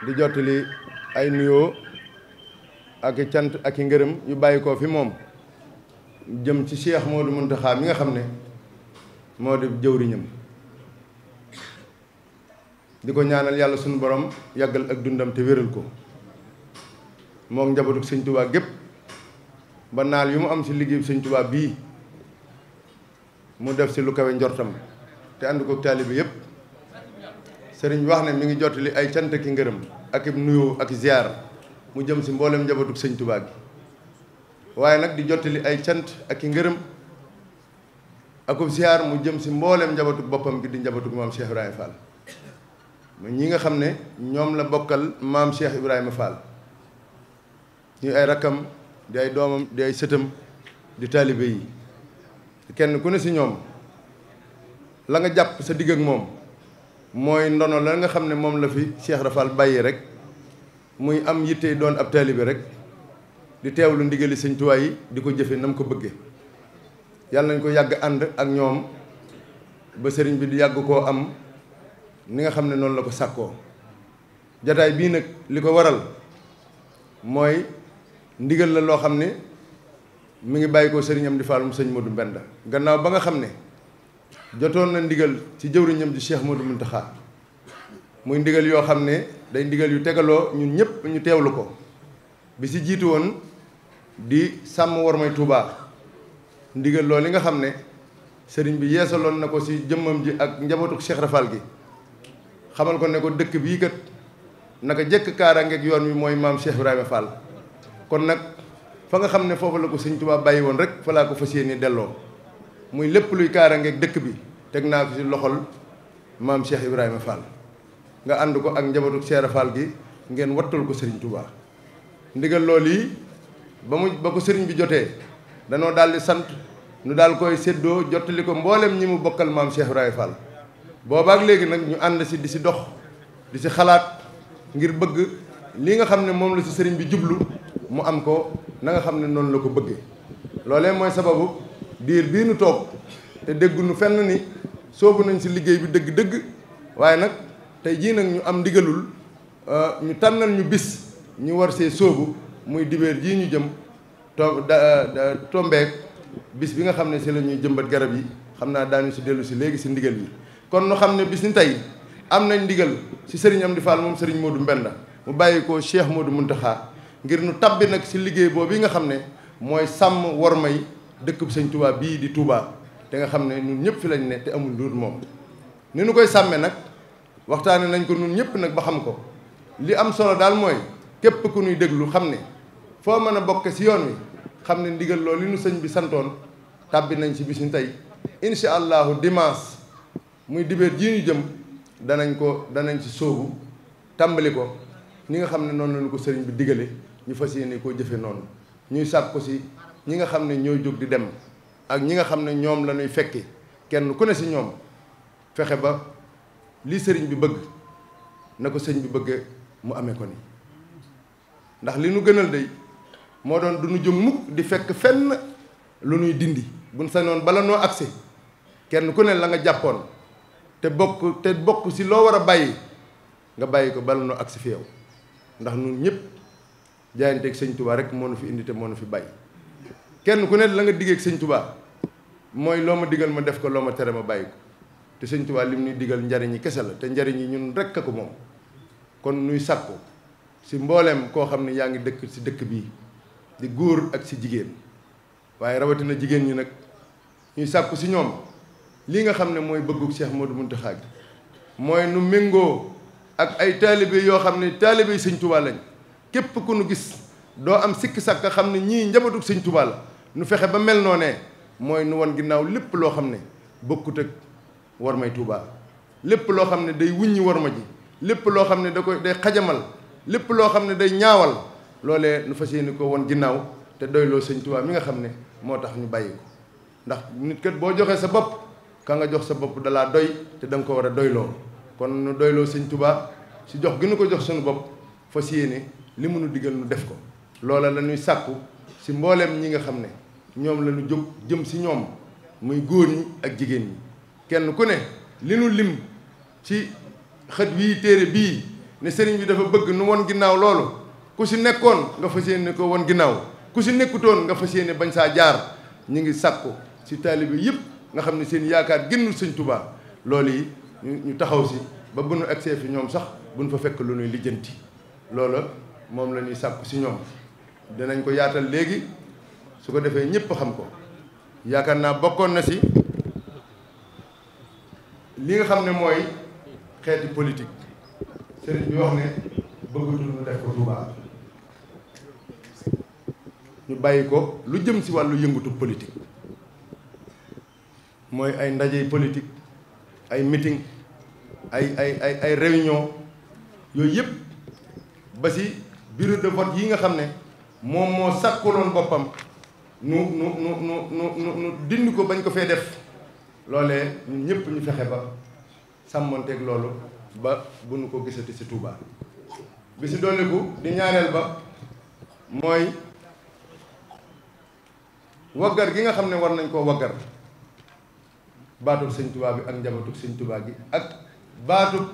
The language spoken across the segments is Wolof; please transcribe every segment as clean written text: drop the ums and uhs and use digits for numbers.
di jottali ay nuyoo ak i cant ak i ngërëm yu bàyyi ko fi moom jëm ci Cheikh Modou Mountakha mi nga xam ne moo di jëwriñam di ko ñaanal yàlla sunu borom yàggal ak dundam te wéral ko mook njabootu sëñ Tuubaa gépp ba naal yu mu am ci liggéeyu sëñ Tuubaa bii mu def ci lu kawe njortam te ànd ko taalibe yépp sëriñ bi wax ne mi ngi jottali ay cant ki ngërëm ak i nuyoo ak ziar mu jëm ci mboolem njabootu sëñ Tuubaa gi waaye nag di jottali ay cant ak i ngërëm akub ziar mu jëm ci mboolem njabootu boppam gi di njabootu maam Cheikh Ibrahima Fall ñi nga xam ne ñoom la bokkal maam Cheikh Ibrahima Fall ñuy ay rakkam di ay doomam di ay sëtam di taalibe yi kenn ku ne ci ñoom la nga jàpp sa digg ak moom mooy ndono la nga xam ne moom la fi Cheikh Rafal bàyyi rek muy am yitte doon ab taalibe rek di teewlu ndigali sëñ Tuubaa yi di ko jëfe nam ko bëgge yàlla nañ ko yàgg ànd ak ñoom ba sëriñ bi di yàgg koo am ni nga xam ne noonu la ko sàkkoo jataay bii nag li ko waral mooy ndigal la loo xam ne mi ngi bàyyi ko sëriñam di Fall mu sëñ Modou Mbenda gannaaw ba nga xam ne jotoon na ndigal ci jëwriñam di Cheikh Modou Mountakha muy ndigal yoo xam ne day ndigal yu tegaloo ñun ñëpp ñu teewlu ko bi ci jiitu woon di sàmm wormay Touba ndigal loolu li nga xam ne sëriñ bi yeesaloon na ko ci jëmmam ji ak njabootu Cheikh Rafal gi xamal ko ne ko dëkk bii kat naka jëkk kaaraangeeg yoon wi mooy maam Cheikh Ibrahima Fall kon nag fa nga xam ne foofu la ko sëñ Touba bàyyi woon rek fa laa ko fas yéene delloo muy lépp luy kaaraangeeg dëkk bi teg naa ko ci loxol maam Cheikh Ibrahima Fall nga ànd ko ak njabootu Cheikh Fall gi ngeen wattul ko sëriñ Touba ndigal loolu yi ba ko sëriñ bi jotee danoo daal di sant nu daal koy séddoo jottali ko mboolem ñi mu bokkal maam Cheikh Ibrahima Fall boobaak léegi nag ñu ànd ci di ci dox di ci xalaat ngir bëgg li nga xam ne moom la ci sëriñ bi jublu mu am ko na nga xam ne noonu la ko bëggee loolee mooy sababu diir bii nu toog te dégguñu fenn ni soobu nañ ci liggéey bi dëgg-dëgg waaye nag tey jii nag ñu am ndigalul ñu tànnal ñu bis ñu war see soobu muy dibéer jii ñu jëm tombeek bis bi nga xam ne ci la ñuy jëmbat garab yi xam naa daañu ci dellu ci léegi ci ndigal yi kon nu xam ne bis ni tey am nañ ndigal ci sëriñ Amdi Fall moom sëriñ Modou Mbenda mu bàyyi ko Cheikh Modou Mountakha ngir nu tabbi nag ci liggéey boobu yi nga xam ne mooy sàmm wormay dëkk bu sëñ Touba bii di Touba te nga xam ne ñun ñëpp fi lañ ne te amul luur moom ni nu koy sàmmee nag waxtaane nañ ko ñun ñëpp nag ba xam ko li am solo daal mooy képp ku ñuy déglu xam ne foo mën a bokk ci yoon wi xam ne ndigal loolu li nu sëñ bi santoon tabbi nañ ci bis ni tey incha allahu dimanche muy dibéer jii ñu jëm danañ ci sóobu tàmbali ko ñi nga xam ne noonu lañu ko sëriñ bi digale ñu fas yéene koo jëfe noonu ñuy sàkk ko ci ñi nga xam ne ñooy jóg di dem ak ñi nga xam ne ñoom la ñuy fekki kenn ku ne ci ñoom fexe ba lii sëriñ bi bëgg na ko sëriñ bi bëgge mu amee ko ni ndax li nu gënal day moo doon du ñu jóg mukk di fekk fenn lu nuy dindi buñ sañoon bala noo agsi kenn ku ne la nga jàppoon te bokk ci loo war a bàyyi nga bàyyi ko bala noo agsi fi yow ndax ñun ñëpp jaayanteeg sëñ Touba rek moo nu fi indi te moo nu fi bàyyi kenn ku ne la nga diggeeg sëñ Touba mooy loo ma digal ma def ko loo ma tere ma bàyyi ko te sëñ Touba lim ñuy digal njariñ yi kese la te njariñ yi ñun rek a ko moom kon nuy sàkku ci mbooleem koo xam ne yaa ngi dëkk ci dëkk bii di góor ak ci jigéen waaye rawatina jigéen ñi nag ñuy sàkku ci ñoom lii nga xam ne mooy bëggu Cheikh Modou Mountakha gi mooy nu méngoo ak ay taalibe yoo xam ne taalibe yi sëñ Touba lañ képp ku nu gis doo am sikki sàkk xam ne ñii njabootu sëñ Touba la nu fexe ba mel noonee mooy nu wan ginnaaw lépp loo xam ne bokkut ak war may Touba lépp loo xam ne day wuññi war ma ji lépp loo xam ne day xajamal lépp loo xam ne day ñaawal loolee nu fas yéene ko wan ginnaaw te doyloo sëñ Touba mi nga xam ne moo tax ñu bàyyi ko ndax nit kat boo joxee sa bopp ka nga jox sa bopp dalaa doy te da nga ko war a doyloo kon nu doyloo sëñ Touba ci jox gi nu ko jox suñu bopp fas yéene li mu nu digal nu def ko loola la ñuy sàkku ci mbooleem ñi nga xam ne ñoom la ñu jóg jëm ci ñoom muy góor ñi ak jigéen ñi kenn ku ne li nu lim ci xët wii téere bii ne sëriñ bi dafa bëgg nu won ginnaaw loolu ku si nekkoon nga fas yéene ko won ginnaaw ku si nekkutoon nga fas yéene bañ saa jaar. ñu ngi sàkku si taalibe yëpp nga xam ne seen yaakaar génnul sëñ Touba loolu yi ñu taxaw si ba bu nu agsee fi ñoom sax buñ fa fekk lu nuy lijjanti loola moom la ñuy sàkku si ñoom dinañ ko yaatal léegi su ko defee ñëpp xam ko yaakaar naa bokkoon na si li nga xam ne mooy xeeti politique sëriñ bi wax ne bëggatul ñu def ko Touba ñu bàyyi ko lu jëm si wàllu yëngatu politique mooy ay ndaje politique ay meeting ay réunion yooyu yëpp ba si bureau de vote yi nga xam ne moom moo sàkkaloon boppam nu dindi ko bañ ko fee def loolee ñun ñëpp ñu fexe ba sàmmanteeg loolu ba bu nu ko gisati si Touba bi si dolliku di ñaareel ba mooy waggar gi nga xam ne war nañ koo waggar baatub sëñ Touba bi ak njabootug sëñ Touba gi ak baatub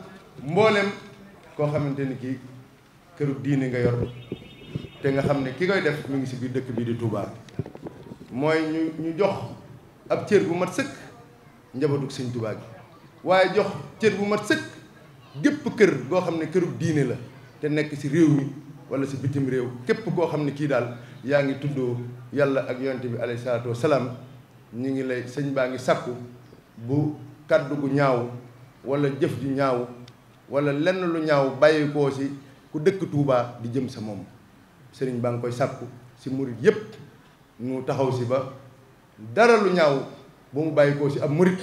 mboolem koo xamante ni kii këru diine nga yor te nga xam ne ki koy def mu ngi si biir dëkk bii di Touba mooy ñu jox ab cër bu mat sëkk njabootug sëñ Touba gi waaye jox cër bu mat sëkk gépp kër goo xam ne këru diine la te nekk si réew mi wala si bitim réew képp koo xam ne kii daal yaa ngi tuddoo yàlla ak yonent bi alayhi salaatu wasalaam ñu ngi lay sëñ baa ngi sàkku bu kàddu gu ñaaw wala jëf ju ñaaw wala lenn lu ñaaw bàyyi koo si ku dëkk Touba di jëm sa moom sëriñ baa ngi koy sàkku si murit yépp ñu taxaw si ba dara lu ñaaw bu mu bàyyi koo si ab murit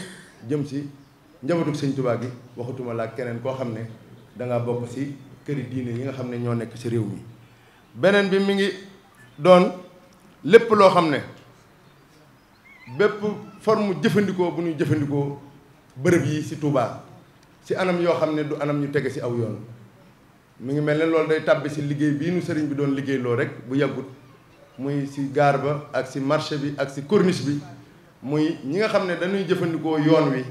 jëm si njabootug sëñ Touba gi waxatuma laa keneen koo xam ne dangaa bokk si këri diine yi nga xam ne ñoo nekk si réew mi beneen bi mi ngi doon lépp loo xam ne bépp forme jëfandikoo bu ñuy jëfandikoo bërëb yi si Touba si anam yoo xam ne du anam ñu tege si aw yoon mi ngi mel ne loolu day tàbbi si liggéey bii nu sëriñ bi doon liggéey loo rek bu yàggut muy si gaar ba ak si marché bi ak si corniche bi muy ñi nga xam ne dañuy jëfandikoo yoon wi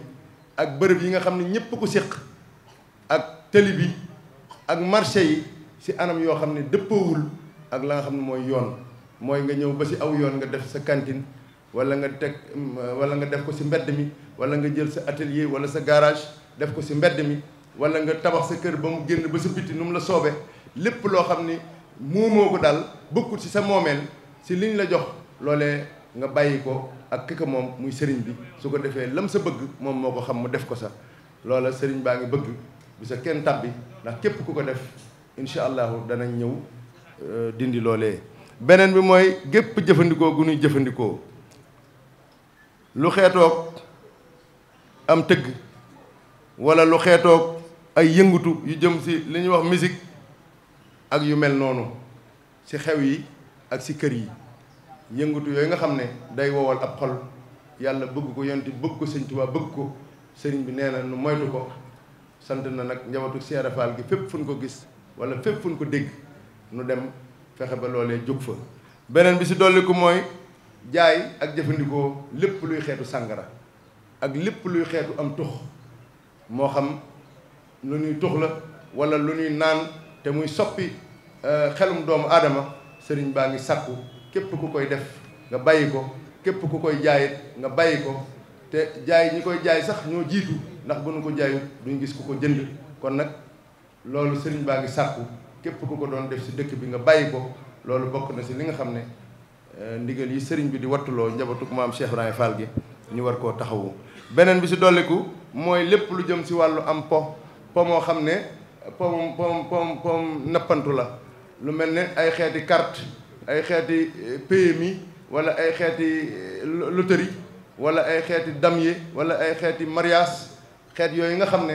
ak bërëb yi nga xam ne ñëpp ko séq ak tëli bi ak marché yi si anam yoo xam ne dëppoowul ak la nga xam ne mooy yoon mooy nga ñëw ba si aw yoon nga def sa cantine wala nga def ko si mbedd mi wala nga jël sa atelier wala sa garage def ko si mbedd mi wala nga tabax sa kër ba mu génn ba sa biti nu mu la soobe lépp loo xam ni muumoo ko daal bokkut si sa moomeel si liñ la jox loolee nga bàyyi ko ak ki ko moom muy sëriñ bi su ko defee lam sa bëgg moom moo ko xam mu def ko sa loola sëriñ baa ngi bëgg bu sa kenn tabbi ndax képp ku ko def incha allahu danañ ñëw dindi loolee. beneen bi mooy gépp jëfandikoo gu ñuy jëfandikoo lu xeetoog am tëgg wala lu xeetoog ay yëngutu yu jëm si li ñuy wax musique ak yu mel noonu si xew yi ak si kër yi yëngutu yooyu nga xam ne day wowal ab xol yàlla bëgg ko yonti bëgg ko sëñ Tuubaa bëgg ko sëriñ bi nee na nu moytu ko sant na nag njabootu Seera Faal gi fépp fu ñu ko gis wala fépp fu ñu ko dégg nu dem fexe ba loolee jóg fa. beneen bi si dolli ko mooy jaay ak jëfandikoo lépp luy xeetu sàngara ak lépp luy xeetu am tux moo xam lu ñuy tux la wala lu ñuy naan te muy soppi xelum doomu aadama sëriñ baa ngi sàkku képp ku koy def nga bàyyi ko képp ku koy jaayit nga bàyyi ko te jaay ñi koy jaay sax ñoo jiitu ndax bu nu ko jaayut duñ gis ku ko jënd kon nag loolu sëriñ baa ngi sàkku képp ku ko doon def si dëkk bi nga bàyyi ko loolu bokk na si li nga xam ne ndigal yi sëriñ bi di wattuloo njabootu maam Cheikh Ibrahima Fall gi ñu war koo taxawu. beneen bi si dolliku mooy lépp lu jëm si wàllu am po moo xam ne pom nappantu la lu mel ne ay xeeti carte ay xeeti PMI wala ay xeeti loterie wala ay xeeti damier wala ay xeeti mariage xeet yooyu nga xam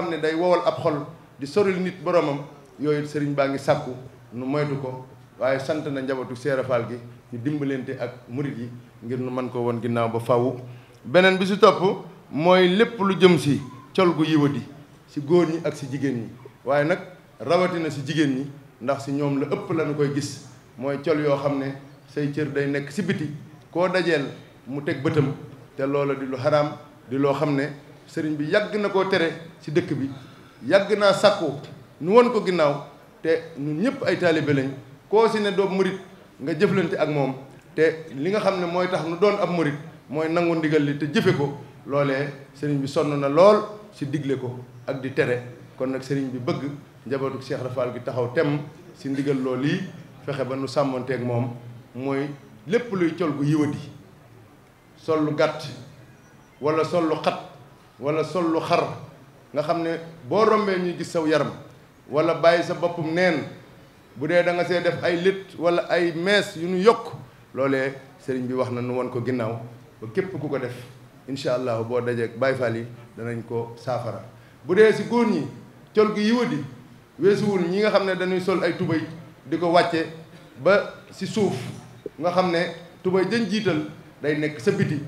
ne day wowal ab xol di soril nit boromam yooyu sëriñ baa ngi sàkku nu moytu ko waaye sant na njabootu Seera Faal gi ñu dimbalante ak murit yi ngir nu mën ko woon ginnaaw ba faw. beneen bi si topp mooy lépp lu jëm si col gu yiwadi si góor ñi ak si jigéen ñi waaye nag rawatina si jigéen ñi ndax si ñoom la ëpp la nu koy gis mooy col yoo xam ne say cër day nekk si biti koo dajeel mu teg bëtam te loola di lu xaraam di loo xam ne sëriñ bi yàgg na koo tere si dëkk bi yàgg naa sàkku nu won ko ginnaaw te ñun ñëpp ay taalibe lañ koo si ne doo murit nga jëflante ak moom te li nga xam ne mooy tax nu doon ab murit mooy nangu ndigal li te jëfe ko loolee sëriñ bi sonn na lool si digle ko ak di tere kon nag sëriñ bi bëgg njabootu Cheikh Ibra Fall gi taxaw temm si ndigal loolu yi fexe ba nu sàmmanteeg moom mooy lépp luy col gu yiwadi sol lu gàtt wala sol lu xat wala sol lu xar nga xam ne boo rombee ñuy gis saw yaram wala bàyyi sa boppum neen bu dee da nga see def ay lét wala ay mees yu nu yokk loolee sëriñ bi wax na nu won ko ginnaaw ba képp ku ko def incha allah boo dajeek Baay Faal yi danañ ko saafara bu dee si góor ñi col gu yiwadi weesuwul ñi nga xam ne dañuy sol ay tubay di ko wàcce ba si suuf nga xam ne tubay jën jiital day nekk sa biti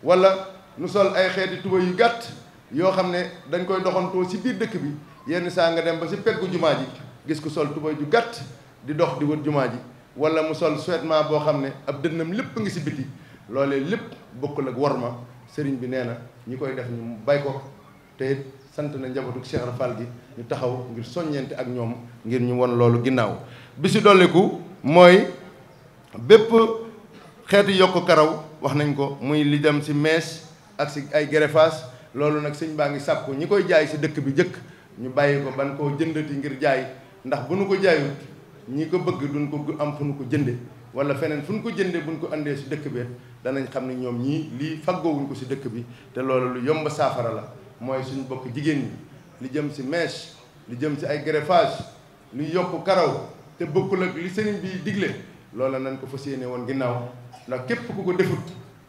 wala nu sol ay xeeti tubay yu gàtt yoo xam ne dañ koy doxantoo si biir dëkk bi yenn saa nga dem ba si peggu jumaa ji gis ko sol tubay ju gàtt di dox di wër jumaa ji wala mu sol sweatement boo xam ne ab dënnam lépp ngi si biti loolee lépp bokkul ak worma sëriñ bi nee na ñi koy def ñu bay ko te sant na njabootu Cheikh Ibra Fall gi ñu taxaw ngir soññeente ak ñoom ngir ñu won loolu ginnaaw bi si dolliku mooy bépp xeetu yokk karaw wax nañ ko muy li dem si mees ak si ay greffage loolu nag sëñ baa ngi sàkku ñi koy jaay si dëkk bi jëkk ñu bàyyi ko ban koo jëndati ngir jaay ndax bu nu ko jaayut ñi ko bëgg duñ ko am fu nu ko jënde wala feneen fu nu ko jënde buñ ko andee si dëkk bi danañ xam ne ñoom ñii lii faggoowuñ ko si dëkk bi te loolu lu yomb saafara la mooy suñu bokk jigéen ñi li jëm si mèche li jëm si ay greffage lu yokk karaw te bokkul ak li sëriñ bi digle loola nañ ko fas yéene woon ginnaaw ndax képp ku ko defut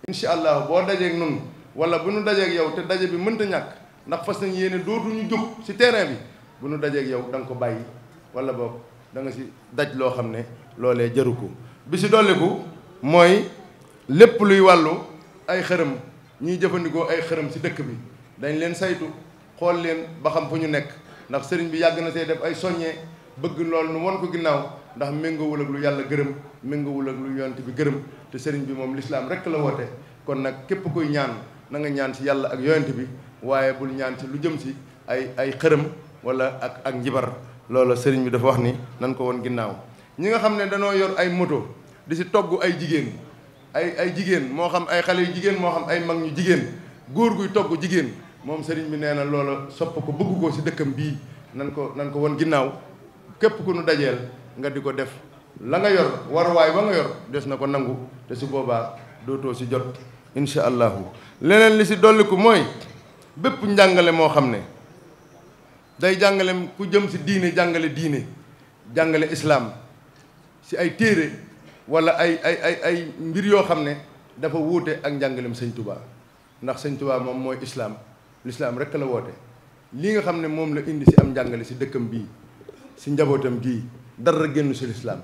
incha allah boo dajeeg nun wala bu nu dajeeg yow te daje bi mënta ñàkk ndax fas nañ yéene dootuñu jóg si terrain bi bu nu dajeeg yow da nga ko bàyyi wala boog da nga si daj loo xam ne loolee jaru ko bi si dolliku mooy lépp luy wàllu ay xërëm ñiy jëfandikoo ay xërëm si dëkk bi dañ leen saytu xool leen ba xam fu ñu nekk ndax sëriñ bi yàgg na see def ay soññee bëgg loolu nu won ko ginnaaw ndax méngoowul ak lu yàlla gërëm méngoowul ak lu yonent bi gërëm te sëriñ bi moom lislaam rekk la woote kon nag képp kuy ñaan na nga ñaan si yàlla ak yonent bi waaye bul ñaan si lu jëm si ay xërëm wala ak njibar loolu sëriñ bi dafa wax ni nan ko won ginnaaw ñi nga xam ne danoo yor ay moto di si togg ay jigéen ay jigéen moo xam ay xale yu jigéen moo xam ay mag ñu jigéen góor guy togg jigéen moom sëriñ bi nee na loola sopp ko bëgg ko si dëkkam bii nan ko won ginnaaw képp ku nu dajeel nga di ko def la nga yor waruwaay ba nga yor des na ko nangu te su boobaa dootoo si jot incha allahu leneen li si dolliku mooy bépp njàngale moo xam ne day jàngale ku jëm si diine jàngale islaam si ay téere wala ay mbir yoo xam ne dafa wuute ak njàngalem sëñ Touba ndax sëñ Touba moom mooy islaam lislaam rekk la woote lii nga xam ne moom la indi si am njàngale si dëkkam bii si njabootam gii dara génn si lislaam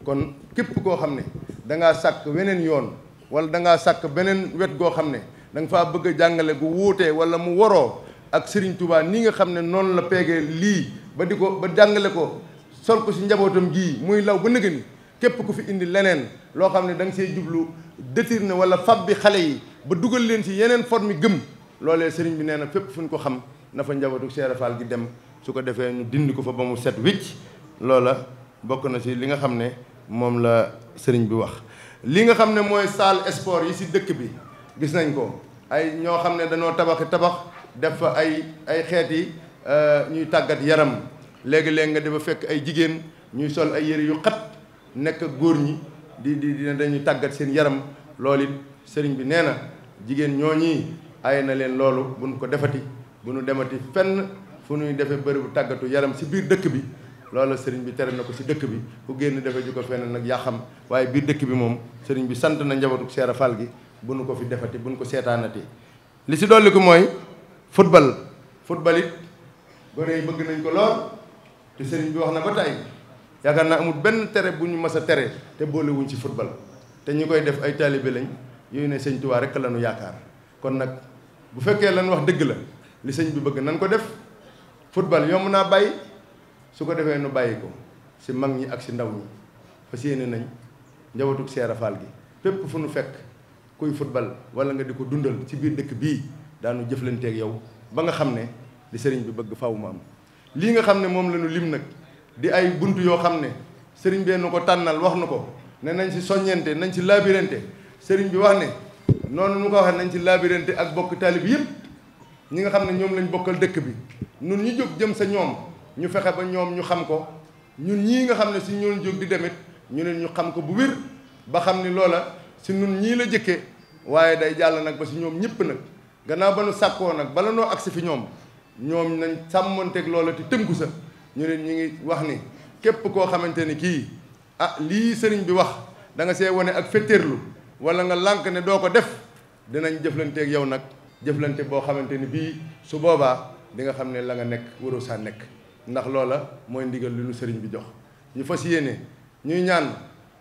kon képp koo xam ne dangaa sàkk weneen yoon wala dangaa sàkk beneen wet goo xam ne da nga faa bëgg a jàngale gu wuutee wala mu waroo ak Serigne Touba ni nga xam ne noonu la peegee lii ba di ko ba jàngale ko sol ko si njabootam gii muy law ba nëgë ni képp ku fi indi leneen loo xam ne da nga see jublu détourné wala fab bi xale yi ba dugal leen si yeneen forme gëm loolee sëriñ bi nee na fépp fu ñu ko xam na fa njabootu Cheikh Ibra Fall gi dem su ko defee ñu dindi ko fa ba mu set wicc loola bokk na si li nga xam ne moom la sëriñ bi wax. li nga xam ne mooy salle sport yi si dëkk bi gis nañ ko ay ñoo xam ne dañoo tabax def fa ay xeeti ñuy tàggat yaram léegi-léegi nga dafa fekk ay jigéen ñuy sol ay yëre yu xat nekk góor ñi di dañuy tàggat seen yaram loolu it sëriñ bi nee na jigéen ñooñi ay na leen loolu bu nu ko defati bu nu demati fenn fu nuy defee bërëbu tàggatu yaram si biir dëkk bi loolu sëriñ bi tere na ko si dëkk bi ku génn defee ji ko fenn nag yaa xam waaye biir dëkk bi moom sëriñ bi sant na njabootu Cheikh Ibra Fall gi bu nu ko fi defati bu nu ko seetaanati li si dolli ko mooy football it gone yi bëgg nañ ko lool te sëriñ bi wax na ba tey yaakaar naa amul benn tere bu ñu mas a tere te boolewuñ ci football te ñi koy def ay taalibe lañ yooyu ne sëñ Tuubaa rekk la ñu yaakaar kon nag bu fekkee lan wax dëgg la li sëñ bi bëgg nan ko def football yomb naa bàyyi su ko defee nu bàyyi ko si mag ñi ak si ndaw ñi fas yéene nañ njabootu Cheikh Ibra Fall gi fépp fu nu fekk kuy football wala nga di ko dundal ci biir dëkk bii daanu jëflanteeg yow ba nga xam ne li sëriñ bi bëgg faw mu am lii nga xam ne moom la ñu lim nag di ay bunt yoo xam ne sëriñ bee nu ko tànnal wax nu ko ne nañ ci soññente nañ ci labirante sëriñ bi wax ne noonu nu ko waxee nañ ci labirante ak bokk taalib yëpp ñi nga xam ne ñoom lañ bokkal dëkk bi nun ñu jóg jëm sa ñoom ñu fexe ba ñoom ñu xam ko ñun ñii nga xam ne si ñoon jóg di demit ñu ne ñu xam ko bu wér ba xam ni loola si nun ñii la jëkke waaye day jàll nag ba si ñoom ñëpp nag gannaaw ba nu sàkkoo nag bala noo agsi fi ñoom nañ sàmmonteeg loola te tënku sa ñu ne ñu ngi wax ni képp koo xamante ni kii lii sëriñ bi wax da nga see wane ak fetteerlu wala nga lànk ne doo ko def dinañ jëflanteeg yow nag jëflante boo xamante ni bii su boobaa di nga xam ne la nga nekk waroo saa nekk ndax loola mooy ndigal li nu sëriñ bi jox ñu fas yéene ñuy ñaan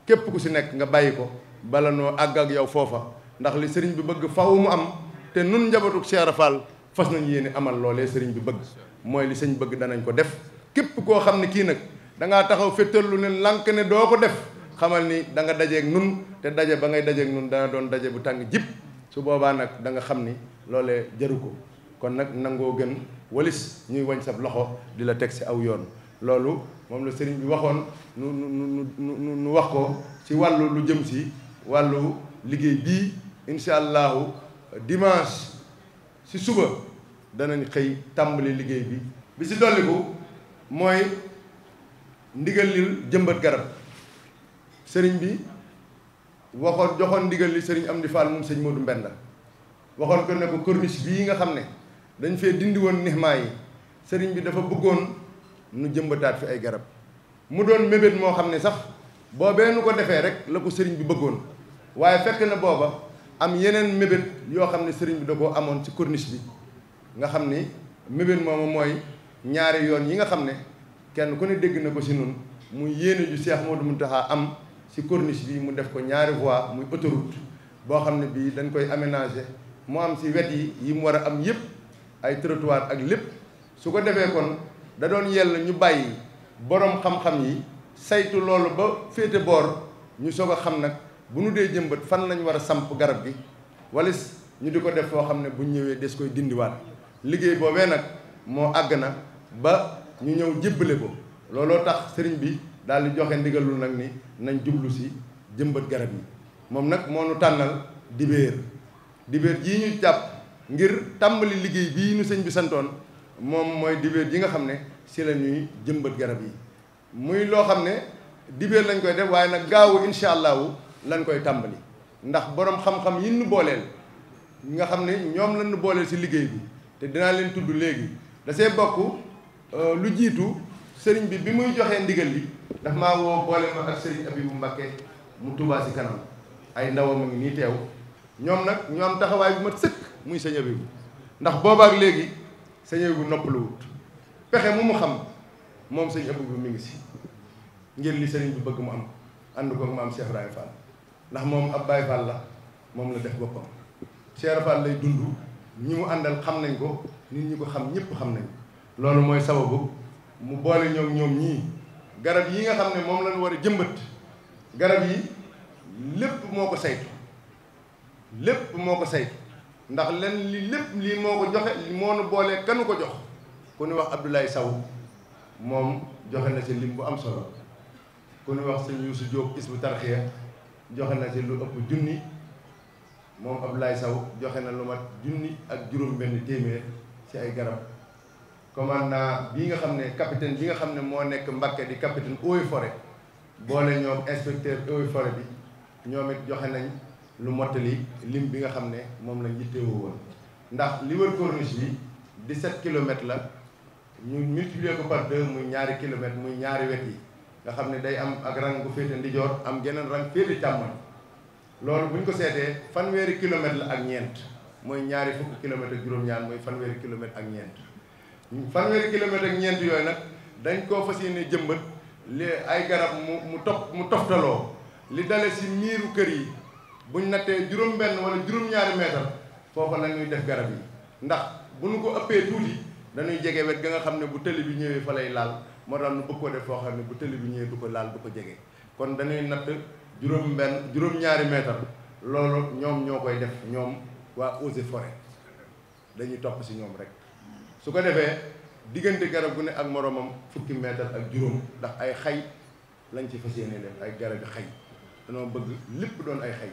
képp ku si nekk nga bàyyi ko bala noo àgg ak yow foofa ndax li sëriñ bi bëgg faw mu am te nun njabootu Cheikh Ibra Fall fas nañu yéene amal loolee sëriñ bi bëgg mooy li sëñ bëgg danañ ko def képp koo xam ne kii nag da ngaa taxaw féttarlu ne lànk ne doo ko def xamal ni da nga dajeeg nun te daje ba ngay dajeeg nun dana doon daje bu tàng jib su boobaa nag da nga xam ni loolee jaru ko kon nag nangoo gën walis ñuy wañ sab loxo di la teg si aw yoon loolu moom la sëriñ bi waxoon nu wax ko ci wàllu lu jëm si wàllu liggéey bii incha allahu dimanche si suba danañ xëy tàmbali liggéey bi si dolliku mooy ndigal li jëmbat garab sëriñ bi joxoon ndigal li sëriñ Amdi Fall moom sëñ Modou Mbenda waxoon ko ne ko corniche bii nga xam ne dañ fee dindi woon nixmaa yi sëriñ bi dafa bëggoon nu jëmbataat fi ay garab mu doon mébét moo xam ne sax boobee nu ko defee rek la ko sëriñ bi bëggoon waaye fekk na booba am yeneen mébét yoo xam ne sëriñ bi da koo amoon ci corniche bi nga xam ni mébét moomu mooy ñaari yoon yi nga xam ne kenn ku ne dégg na ko si nun muy yéene ju Cheikh Modou Mountakha am si corniche bi mu def ko ñaari voie muy autoroute boo xam ne bii dañ koy aménager mu am si wet yi mu war a am yëpp ay trottoir ak lépp su ko defee kon da doon yell ñu bàyyi borom xam-xam yi saytu loolu ba féete boor ñu soog a xam nag bu nu dee jëmbat fan lañ war a samp garab gi walis ñu di ko def foo xam ne bu ñëwee des koy dindiwaat liggéey boobee nag moo àgg na ba ñu ñëw jébbale ko looloo tax sëriñ bi daal di joxe ndigalul nag ni nañ jublu si jëmbat garab yi moom nag moo nu tànnal dibéer jii ñu jàpp ngir tàmbali liggéey bii nu sëñ bi santoon moom mooy dibéer ji nga xam ne si la ñuy jëmbat garab yi muy loo xam ne dibéer lañ koy def waaye nag gaawu incha allahu lañ koy tàmbali ndax borom xam-xam yi nu booleel nga xam ne ñoom lañ nu booleel si liggéey bi te dinaa leen tudd léegi da see bokk lu jiitu sëriñ bi muy joxee ndigal li daf maa woo boole ma ak sëriñ Abibu Mbakke mu Tuubaa si kanam ay ndawam a ngi nii teew ñoom nag ñoo am taxawaay bu mat sëkk muy sëñ Abibu ndax boobaak léegi sëñ Abibu noppaluwut pexe mu xam moom sëñ Abibu mi ngi si ngir li sëriñ bi bëgg mu am ànd ko maam Cheikh Ibrahima Fall ndax moom ab Baye Fall la moom la def boppam Cheikh Fall lay dund ñi mu àndal xam nañ ko nit ñi ko xam ñëpp xam nañ loolu mooy sababu mu boole ñoom ñii garab yi nga xam ne moom lañ war a jëmbat garab yi lépp moo ko saytu ndax len li lépp lii moo ko joxe moo nu boolee kanu ko jox ku ñu wax Abdoulaye Saw moom joxe na ci lim bu am solo ku ñu wax sëñ Youssou Diop Isbu Tarxiya joxe na ci lu ëpp junni moom Abdoulaye Saw joxe na lu mat junni ak juróom-benn téeméer ci ay garab commandant bii nga xam ne capitaine bi nga xam ne moo nekk Mbacké di capitaine eaux et forêt boole ñoom inspecteur eaux et forêt bi ñoom it joxe nañ lu mottali lim bi nga xam ne moom lañ yittewoo woon ndax li wër corniche bi 17 kilomètres la ñu multiplier ko par 2 muy ñaari kilomètres muy ñaari wet yi nga xam ne day am ak rang bu féete ndijoor am geneen rang féete càmmoñ loolu bu ñu ko seetee fanweeri kilomètres la ak ñeent mooy ñaari fukki kilomètres ak juróom-ñaar mooy fanweeri kilomètres ak ñeent fanweeri kilomètres ak ñeent yooyu nag dañ koo fas yéene jëmbat li ay garab mu toftaloo li dale si miiru kër yi buñ nattee juróom-benn wala juróom-ñaari mètre foofa la ñuy def garab yi ndax bu nu ko ëppee tuuti dañuy jege wet ga nga xam ne bu tëli bi ñëwee fa lay laal moo tax nu bëgg ko def foo xam ne bu tëli bi ñëwee du ko laal du ko jege kon dañuy natt juróom-ñaari mètre loolu ñoom ñoo koy def ñoom waa eaux et forêt dañuy topp si ñoom rek su ko defee diggante garab gu ne ak moromam fukki meetar ak juróom ndax ay xay lañ ci fas yéene def ay garab yi xay danoo bëgg lépp doon ay xay.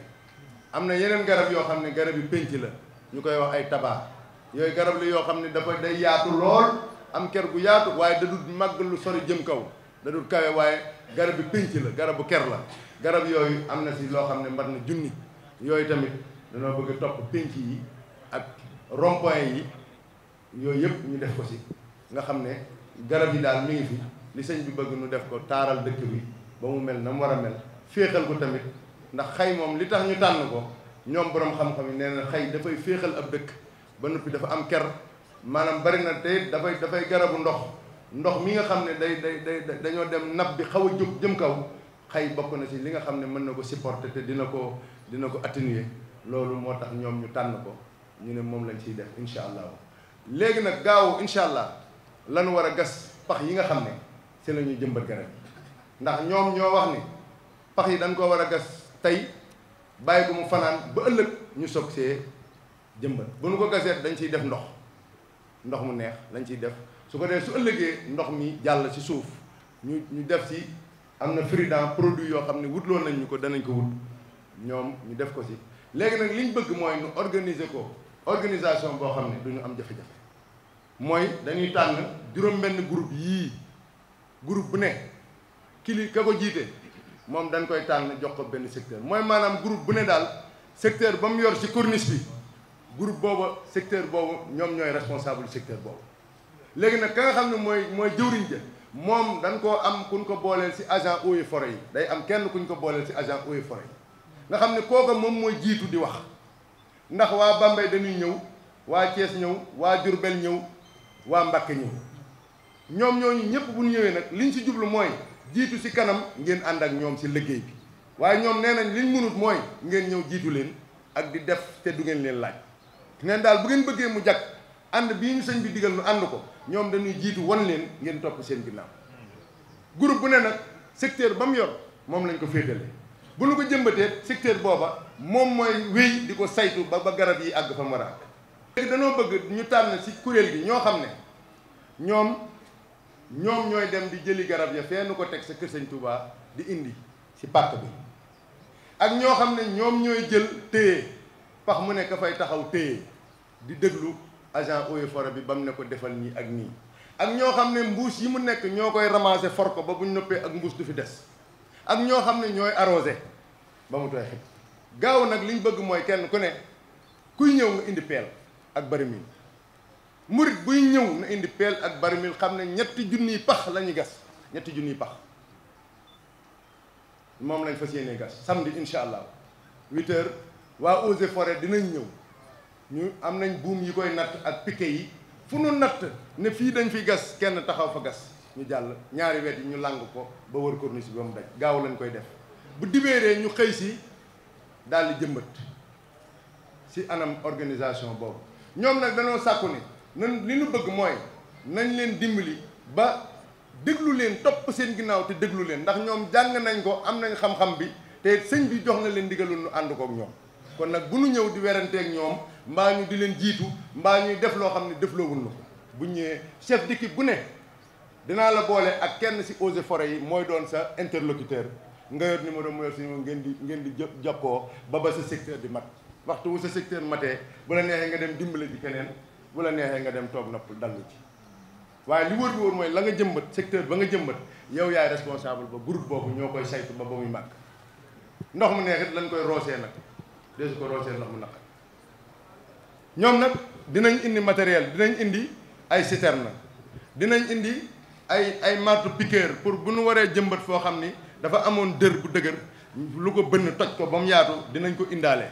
am na yeneen garab yoo xam ne garab yi pénc la ñu koy wax ay tabac yooyu garab la yoo xam ne dafa day yaatu lool am ker gu yaatu waaye da dul màgg lu sori jëm kaw da dul kawe waaye garab bi pénc la garabu ker la garab yooyu am na si loo xam ne mbat na junni yooyu tamit danoo bëgg topp pénc yi ak rond-point yi yooyu yëpp ñu def ko si nga xam ne garab yi daal mi ngi fi li sëñ bi bëgg nu def ko taaral dëkk bi ba mu mel na mu war a mel féexal ko tamit ndax xay moom li tax ñu tànn ko ñoom borom xam-xam yi nee na xay dafay féexal ab dëkk ba noppi dafa am ker maanaam bari na te dafay garabu ndox mi nga xam ne dañoo dem nab bi xaw a jóg jëm kaw xay bokk na ci li nga xam ne mën na ko supporter te dina ko atténuer loolu moo tax ñoom ñu tànn ko ñu ne moom lañ ciy def incha allah. léegi nag gaaw incha allah lañu war a gas pax yi nga xam ne ci la ñuy jëmbat garab yi ndax ñoom ñoo wax ni pax yi dañ ko war a gas tey bàyyi ko mu fanaan ba ëllëg ñu soog see jëmbat bu nu ko gasee dañ ciy def ndox mu neex lañ ciy def su ko dee su ëllëgee ndox mi jàll ci suuf ñu def ci am na Frident produit yoo xam ne wutloon nañ ñu ko danañ ko wut ñoom ñu def ko ci léegi nag li ñu bëgg mooy nu organiser ko organisation boo xam ne du ñu am jafe-jafe mooy dañuy tànn juróom-benn groupe yii groupe bu ne ka ko jiite moom dañ koy tànn jox ko benn secteur mooy maanaam groupe bu ne daal secteur ba mu yor ci corniche bi groupe boobu secteur boobu ñoom ñooy responsable secteur boobu. léegi nag ka nga xam ne mooy jëwriñ ja moom dañ koo am kuñ ko booleel ci agent eaux et forêt yi day am kenn kuñ ko booleel ci agent eaux et forêt yi nga xam ne kooka moom mooy jiitu di wax ndax waa Bambey dañuy ñëw waa Thiès ñëw waa Diourbel ñëw waa Mbacké ñëw ñoom ñooñu ñëpp bu ñu ñëwee nag liñ ci jublu mooy jiitu ci kanam ngeen ànd ak ñoom ci liggéey bi waaye ñoom nee nañ liñ mënut mooy ngeen ñëw jiitu leen ak di def te du ngeen leen laaj ngeen daal bu ngeen bëggee mu jag ànd bii ñu sëñ bi digal nu ànd ko ñoom dañuy jiitu wan leen ngeen topp seen ginnaaw groupe bu ne nag secteur ba mu yor moom lañ ko féetale bu nu ko jëmbatee secteur booba moom mooy wéy di ko saytu ba garab yi àgg fa mu war a àgg. léegi danoo bëgg ñu tànn ci kuréel gi ñoo xam ne ñoom ñooy dem di jëli garab ya fee nu ko teg sa kër sëñ Touba di indi ci pàkk bi ak ñoo xam ne ñoom ñooy jël téye pax mu nekk fay taxaw téye di déglu agent eaux et forêt bi ba mu ne ko defal nii ak nii ak ñoo xam ne mbuus yi mu nekk ñoo koy ramasser for ko ba bu ñu noppee ak mbuus du fi des ak ñoo xam ne ñooy arrosé ba mu tooy xib gaaw nag li ñu bëgg mooy kenn ku ne kuy ñëw nga indi peel ak barimil murit buy ñëw na indi peel ak barimil xam ne ñetti junniy pax la ñuy gas ñetti junniy pax moom lañ fas yéenee gas samedi incha allah 8h waa eaux et forêt dinañ ñëw ñu am nañ buum yi koy natt ak piquet yi fu nu natt ne fii dañ fi gas kenn taxaw fa gas ñu jàll ñaari wet yi ñu làng ko ba wër corniche bi ba mu daj gaaw lañ koy def bu dibéeree ñu xëy si daal di jëmbat si anam organisation boobu ñoom nag dañoo sàkku ni nan li ñu bëgg mooy nañ leen dimbali ba déglu leen topp seen ginnaaw te déglu leen ndax ñoom jàng nañ ko am nañ xam-xam bi te sëñ bi jox na leen ndigalul nu ànd kook ñoom kon nag bu nu ñëw di weranteeg ñoom mbaa ñu di leen jiitu mbaa ñuy def loo xam ne defloo wun na ko bu ñëwee chef d'équipe bu ne dinaa la boole ak kenn ci eaux et forêt yi mooy doon sa interlocuteur nga yor numéro mu yor si ngeen di jokkoo ba sa secteur di mat waxtu wu sa secteur matee bu la neexee nga dem dimbale ji keneen bu la neexee nga dem toog nopp dallu ci waaye li wóor bi wóor mooy la nga jëmbat secteur ba nga jëmbat yow yaay responsable ba groupe boobu ñoo koy saytu ba muy màgg ndox mu neexit lañ koy roosee nag desu ko roosee ndox mu naqar ñoom nag dinañ indi matériel dinañ indi ay citerne dinañ indi ay marteau piqueur pour bu nu waree jëmbat foo xam ni dafa amoon dër bu dëgër lu ko bënn toj ko ba mu yaatu dinañ ko indaale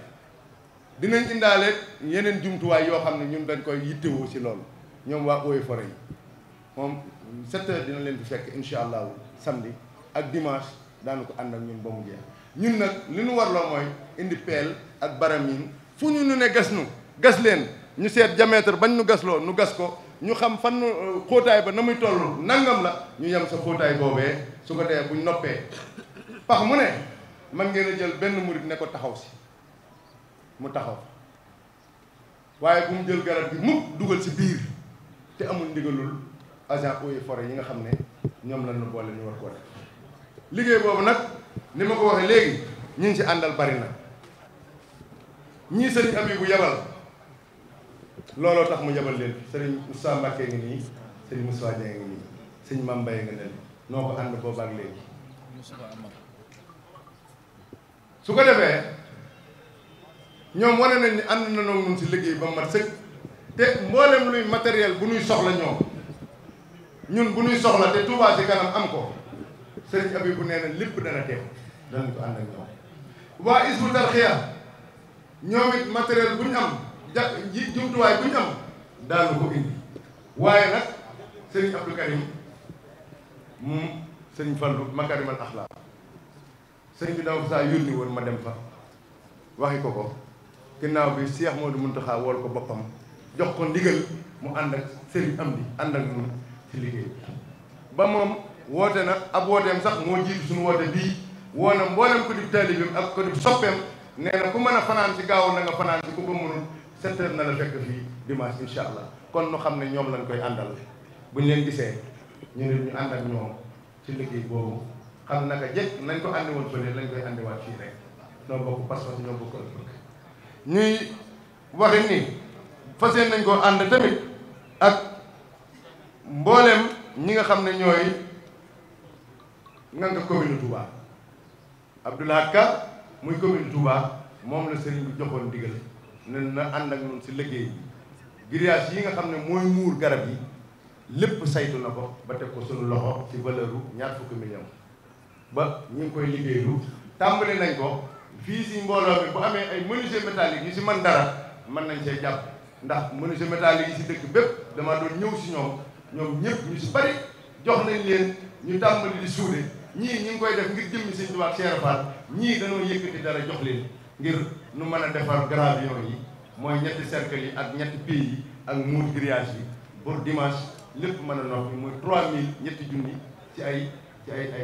dinañ indaale yeneen jumtuwaay yoo xam ne ñun dañ koy yittewoo ci loolu ñoom waa eaux et forêt yi moom 7 heures dina leen fi fekk incha allahu samedi ak dimanche daanu ko ànd ak ñun ba mu jeex ñun nag li nu warloo mooy indi peel ak baramin fu ñu nu ne gas leen ñu seet diamètre bañ nu gasloo nu gas ko ñu xam fan xóotaay ba na muy toll nangam la ñu yem sa xóotaay boobee su ko dee buñ noppee pax mu ne man ngeen a jël benn murit ne ko taxaw si mu taxaw waaye bu mu jël garab bi mukk dugal ci biir te amul ndigalul agent eaux et forêts yi nga xam ne ñoom lañu boole ñu war koo def liggéey boobu nag ni ma ko waxee léegi ñi ngi ci àndal bari na ñii sëriñ Abibu yabal looloo tax mu yabal leen sëriñ Moussa Mbacké ngi nii sëriñ Moussa Dieng ngi nii sëriñ Mame Mbaye nga nen noo ko ànd boobaak léegi su ko defee ñoom wane nañ ni ànd na noonu ci liggéey ba mat sëkk te mboolem luy matériel bu ñuy soxla ñun bu ñuy soxla te Touba Ca Kanam am ko sëriñ Abibu nee na lépp dana teew danañ ko ànd ak ñoom waa Hizbut Tarqiyyah ñoom it matériel bu ñu am jumtuwaay bu ñu am daanu ko indi waaye nag sëriñ Abdou Karim moom sëriñ Fallu Makarimal Axlaaq sëriñ bi dama fa saa yónni woon ma dem fa waxi ko ginnaaw bi Cheikh Modou Mountakha wool ko boppam jox ko ndigal mu ànd ak sëriñ Amdi ànd ak ñun ci liggéey ba moom woote na ab wooteem sax moo jiitu suñu woote bii woo na mboolem ko di taalibeem ak ko di soppeem nee na ku mën a fanaan ci gaaw na nga fanaan ci ku ko mënul 7 heures na la fekk fii dimanche incha allah kon nu xam ne ñoom lañ koy àndal buñ leen gisee ñu ne ñu ànd ak ñoom ci liggéey boobu xam naka jekk nañ ko àndi woon fële lañ koy àndiwaat fii rek ñoo bokk pas-pas ñoo bokk bëgg ñuy waxi ni fas yéene nañ ko ànd tamit ak mbooleem ñi nga xam ne ñooy nga commune Touba Abdoulaye Ka muy commune Touba moom la sëriñ bi joxoon ndigal ne na ànd ak ñun ci liggéey bi grillage yi nga xam ne mooy muur garab yi lépp saytu na ko ba teg ko suñu loxo ci valeur u 20 millions ba ñu ngi koy liggéeylu tàmbali nañ ko fii ci mbooloo mi bu amee ay menuisier métallique yu ci mën dara mën nañ see jàpp ndax menuisier métallique yi ci dëkk bépp dama doon ñëw ci ñoom ñëpp ñu ci bari jox nañ leen ñu tàmbali di suude ñii ñu ngi koy def ngir jëmmi Sëñ Tuubaa ak Cheikh Fall ñii dañoo yëkkati dara jox leen ngir nu mën a defar gravillon yi mooy ñetti cercle yi ak ñetti pieds yi ak muur grillage yi pour dimanche lépp mën a noppi muy 3000 ñetti junni ci ay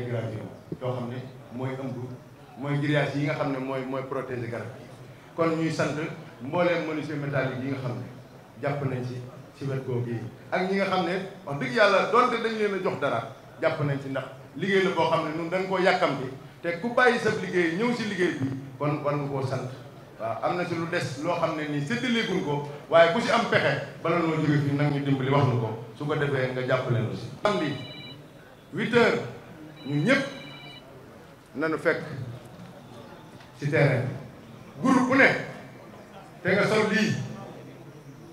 gravillon yoo xam ne mooy ëmb mooy grillage yi nga xam ne mooy protéger garab yi kon ñuy sant mbooleem menuisier métallique yi nga xam ne jàpp nañ ci wet googu yi ak ñi nga xam ne wax dëgg yàlla donte dañ leen a jox dara jàpp nañ ci ndax liggéey la boo xam ne ñun dañ koo yàkkamti te ku bàyyi sa liggéey ñëw si liggéey bi kon war nga koo sant waaw am na si lu des loo xam ne nii séddaleeguñ ko waaye bu si am pexe bala noo jóge fii nag ñu dimbali wax nu ko su ko defee nga jàppale nu si samedi 8 heures ñun ñëpp nañu fekk ci terrain groupe bu ne te nga sol lii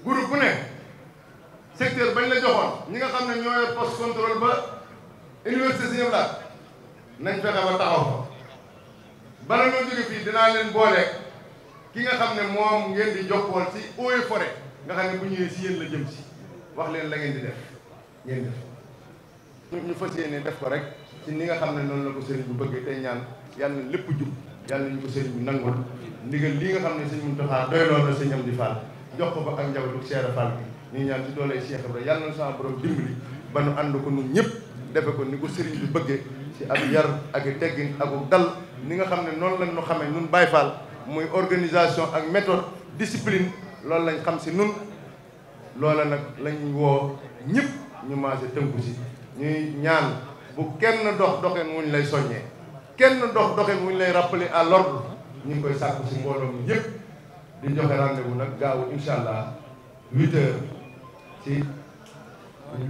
groupe bu ne secteur bañ la joxoon ñi nga xam ne ñoo yor poste contrôle ba université si ñëpp daal nañ fexe ba taxaw fa bala noo jóge fii dinaa leen boole ki nga xam ne moom ngeen di jokkool ci eaux et forêt nga xam ne bu ñëwee si yéen la jëm si wax leen la ngeen di def ngeen def ñu fas yéene def ko rek ci ni nga xam ne noonu la ko sëriñ bu bëggee tey ñaan yàlla na lépp jub yàlla nañu ko sëriñ bi nangul ndigal lii nga xam ne sëñ Mountakha doyloo na sëñ Amdi Fall jox ko ba ak njabootu Cheikh Fall bi ñu ñaan ci dooley Cheikh Ibra yàlla na sama borom dimbali ba nu ànd ko nun ñëpp defe ko ni ko sëriñ bi bëggee ci ab yar ak i teggin ak dal ni nga xam ne noonu lañ ñu xamee nun Baye Fall muy organisation ak méthode discipline loolu lañ xam si nun loola nag lañuy woo ñëpp ñu maase tënku si ñuy ñaan bu kenn dox doxeen wuñ lay soññee kenn dox doxeen wuñ lay rappeler à l'ordre ñu ngi koy sàkku si mbooloo mi yëpp di joxe rendez-vous nag gaawu incha allah 8 heures ci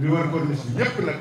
li wër corniche bi yëpp nag